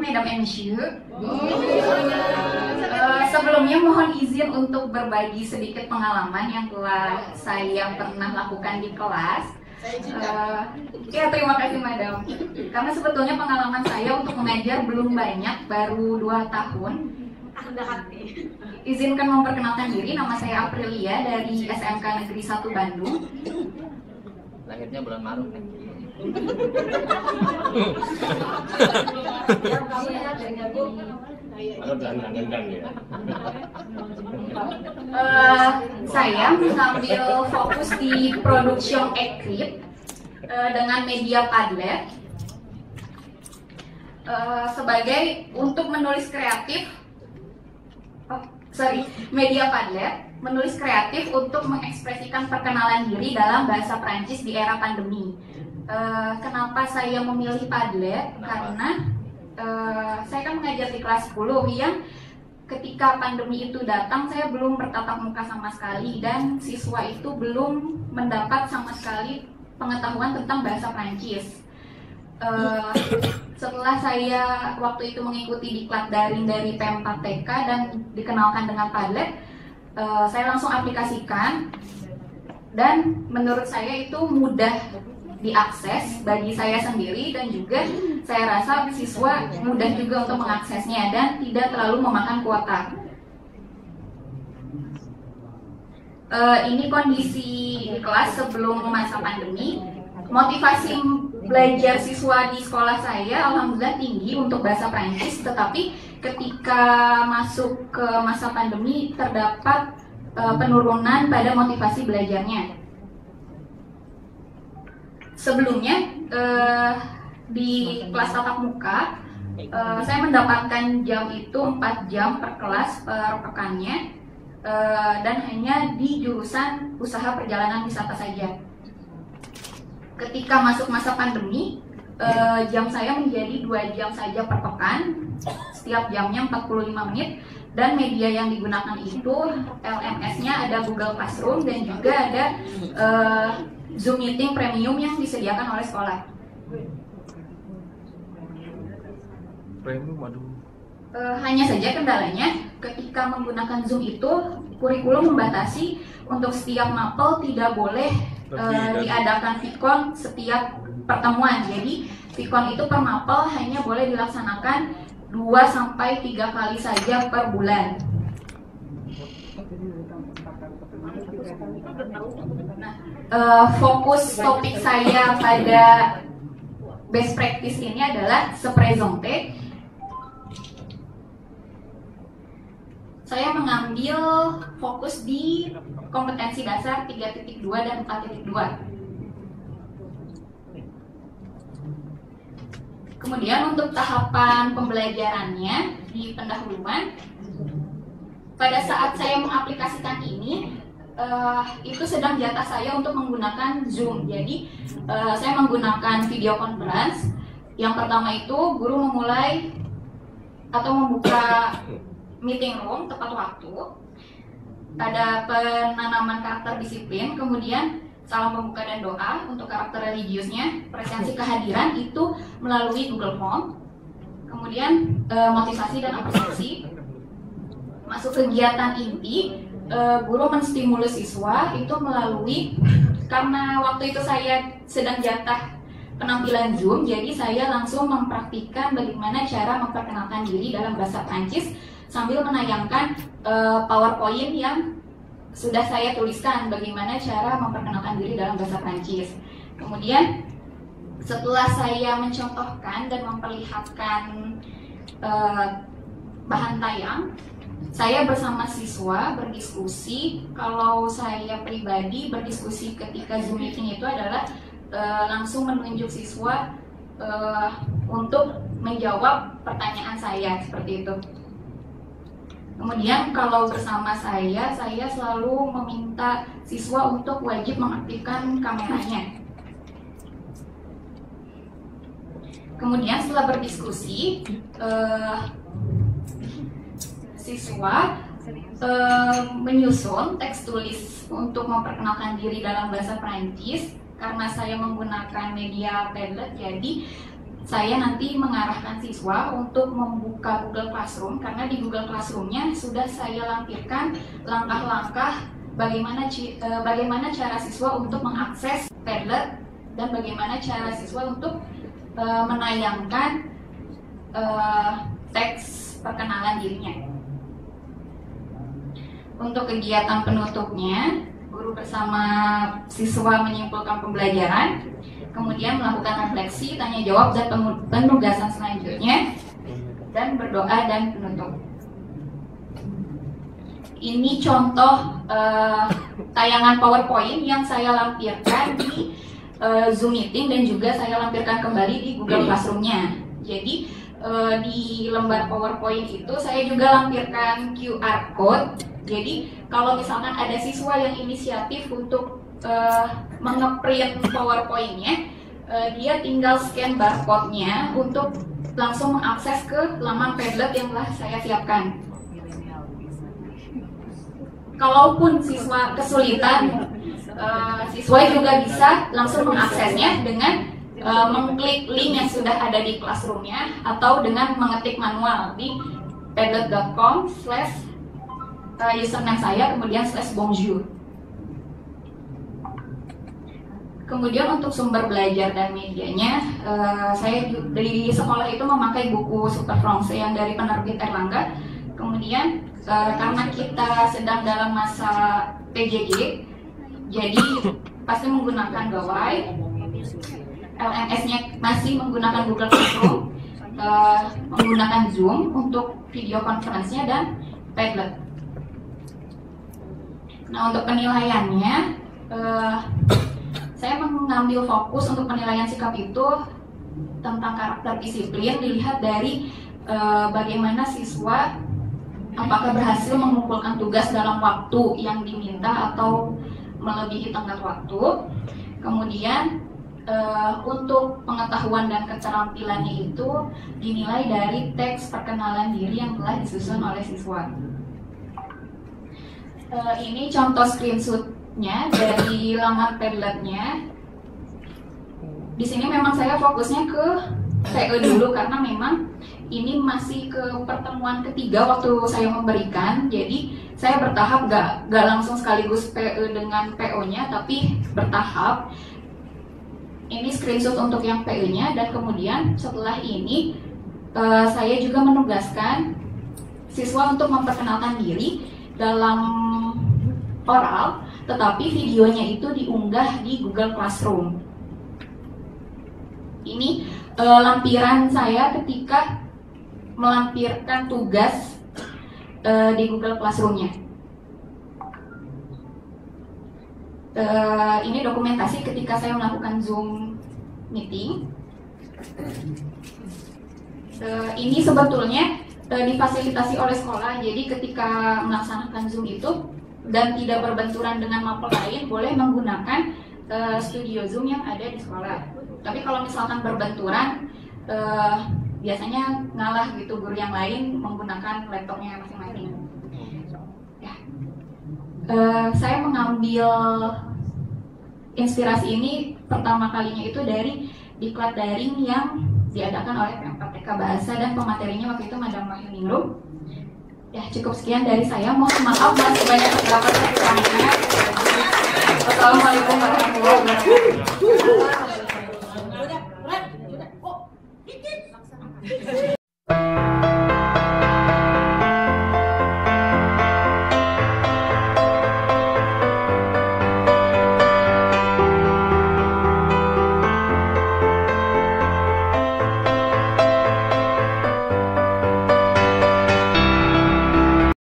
Mesdames et Messieurs. Sebelumnya mohon izin untuk berbagi sedikit pengalaman yang telah saya pernah lakukan di kelas. Ya, terima kasih Madam. Karena sebetulnya pengalaman saya untuk mengajar belum banyak, baru 2 tahun. Izinkan memperkenalkan diri, nama saya Aprilia dari SMK Negeri 1 Bandung. Lahirnya bulan Maret nih. Saya mengambil fokus di production equip dengan media Padlet sebagai untuk menulis kreatif. Media Padlet menulis kreatif untuk mengekspresikan perkenalan diri dalam bahasa Prancis di era pandemi. Kenapa saya memilih Padlet? Karena saya kan mengajar di kelas 10 yang ketika pandemi itu datang saya belum bertatap muka sama sekali dan siswa itu belum mendapat sama sekali pengetahuan tentang bahasa Prancis. Setelah saya waktu itu mengikuti diklat daring dari P4TK dan dikenalkan dengan Padlet, saya langsung aplikasikan dan menurut saya itu mudah diakses bagi saya sendiri dan juga saya rasa siswa mudah juga untuk mengaksesnya dan tidak terlalu memakan kuota. Ini kondisi di kelas sebelum masa pandemi. Motivasi belajar siswa di sekolah saya alhamdulillah tinggi untuk bahasa Prancis, tetapi ketika masuk ke masa pandemi terdapat penurunan pada motivasi belajarnya. Sebelumnya di kelas tatap muka saya mendapatkan jam itu 4 jam per kelas per pekannya dan hanya di jurusan usaha perjalanan wisata saja. Ketika masuk masa pandemi jam saya menjadi 2 jam saja per pekan, setiap jamnya 45 menit dan media yang digunakan itu LMS-nya ada Google Classroom dan juga ada Zoom Meeting Premium yang disediakan oleh sekolah. Premium, aduh. Hanya saja kendalanya ketika menggunakan Zoom itu kurikulum membatasi untuk setiap mapel tidak boleh diadakan VCon setiap pertemuan. Jadi VCon itu per mapel hanya boleh dilaksanakan 2-3 kali saja per bulan. Fokus topik saya pada best practice ini adalah se présenter. Saya mengambil fokus di kompetensi dasar 3.2 dan 4.2. Kemudian untuk tahapan pembelajarannya di pendahuluan, pada saat saya mengaplikasikan ini, itu sedang jatah saya untuk menggunakan Zoom. Jadi saya menggunakan video conference. Yang pertama itu guru memulai atau membuka meeting room tepat waktu. Ada penanaman karakter disiplin, kemudian salam pembuka dan doa untuk karakter religiusnya, presensi kehadiran itu melalui Google Form. Kemudian motivasi dan apresiasi. Masuk kegiatan inti, guru menstimulus siswa itu melalui, karena waktu itu saya sedang jatah penampilan Zoom, jadi saya langsung mempraktikkan bagaimana cara memperkenalkan diri dalam bahasa Prancis sambil menayangkan PowerPoint yang sudah saya tuliskan bagaimana cara memperkenalkan diri dalam bahasa Prancis. Kemudian setelah saya mencontohkan dan memperlihatkan bahan tayang, saya bersama siswa berdiskusi. Kalau saya pribadi berdiskusi ketika Zoom meeting itu adalah langsung menunjuk siswa untuk menjawab pertanyaan saya, seperti itu. Kemudian kalau bersama saya selalu meminta siswa untuk wajib mengaktifkan kameranya. Kemudian setelah berdiskusi, siswa menyusun teks tulis untuk memperkenalkan diri dalam bahasa Prancis. Karena saya menggunakan media Padlet, jadi saya nanti mengarahkan siswa untuk membuka Google Classroom, karena di Google Classroom-nya sudah saya lampirkan langkah-langkah bagaimana cara siswa untuk mengakses Padlet dan bagaimana cara siswa untuk menayangkan teks perkenalan dirinya. Untuk kegiatan penutupnya, guru bersama siswa menyimpulkan pembelajaran, kemudian melakukan refleksi, tanya jawab, dan penugasan selanjutnya, dan berdoa dan penutup. Ini contoh tayangan PowerPoint yang saya lampirkan di Zoom Meeting dan juga saya lampirkan kembali di Google Classroom-nya. Jadi di lembar PowerPoint itu saya juga lampirkan QR Code. Jadi kalau misalkan ada siswa yang inisiatif untuk mengeprint PowerPoint-nya, dia tinggal scan barcode-nya untuk langsung mengakses ke laman Padlet yang telah saya siapkan. Kalaupun siswa kesulitan, siswa juga bisa langsung mengaksesnya dengan mengklik link yang sudah ada di Classroom-nya atau dengan mengetik manual di padlet.com/username saya kemudian /bonjour. Kemudian untuk sumber belajar dan medianya, saya di sekolah itu memakai buku Super Français yang dari penerbit Erlangga. Kemudian karena kita sedang dalam masa PJJ, jadi pasti menggunakan Gawai. LMS-nya masih menggunakan Google Classroom, menggunakan Zoom untuk video conference-nya dan Padlet. Nah, untuk penilaiannya, saya mengambil fokus untuk penilaian sikap itu tentang karakter disiplin, dilihat dari bagaimana siswa apakah berhasil mengumpulkan tugas dalam waktu yang diminta atau melebihi tenggat waktu. Kemudian untuk pengetahuan dan keterampilannya itu dinilai dari teks perkenalan diri yang telah disusun oleh siswa. Ini contoh screenshot-nya dari laman Padlet-nya. Di sini memang saya fokusnya ke PE dulu karena memang ini masih ke pertemuan ketiga waktu saya memberikan. Jadi saya bertahap, gak langsung sekaligus PE dengan PO-nya, tapi bertahap. Ini screenshot untuk yang PE-nya, dan kemudian setelah ini saya juga menugaskan siswa untuk memperkenalkan diri dalam oral, tetapi videonya itu diunggah di Google Classroom. Ini lampiran saya ketika melampirkan tugas di Google Classroom-nya. Ini dokumentasi ketika saya melakukan Zoom meeting. Ini sebetulnya difasilitasi oleh sekolah, jadi ketika melaksanakan Zoom itu dan tidak berbenturan dengan mapel lain, boleh menggunakan studio Zoom yang ada di sekolah. Tapi kalau misalkan berbenturan, biasanya ngalah gitu, guru yang lain menggunakan laptopnya masing-masing. Ya. Saya mengambil inspirasi ini pertama kalinya itu dari diklat daring yang diadakan oleh PMK Bahasa dan pematerinya waktu itu Madam Wahyuningrum. Ya, cukup sekian dari saya. Mohon maaf masih banyak terdapat kekurangannya. Wassalamualaikum warahmatullahi wabarakatuh.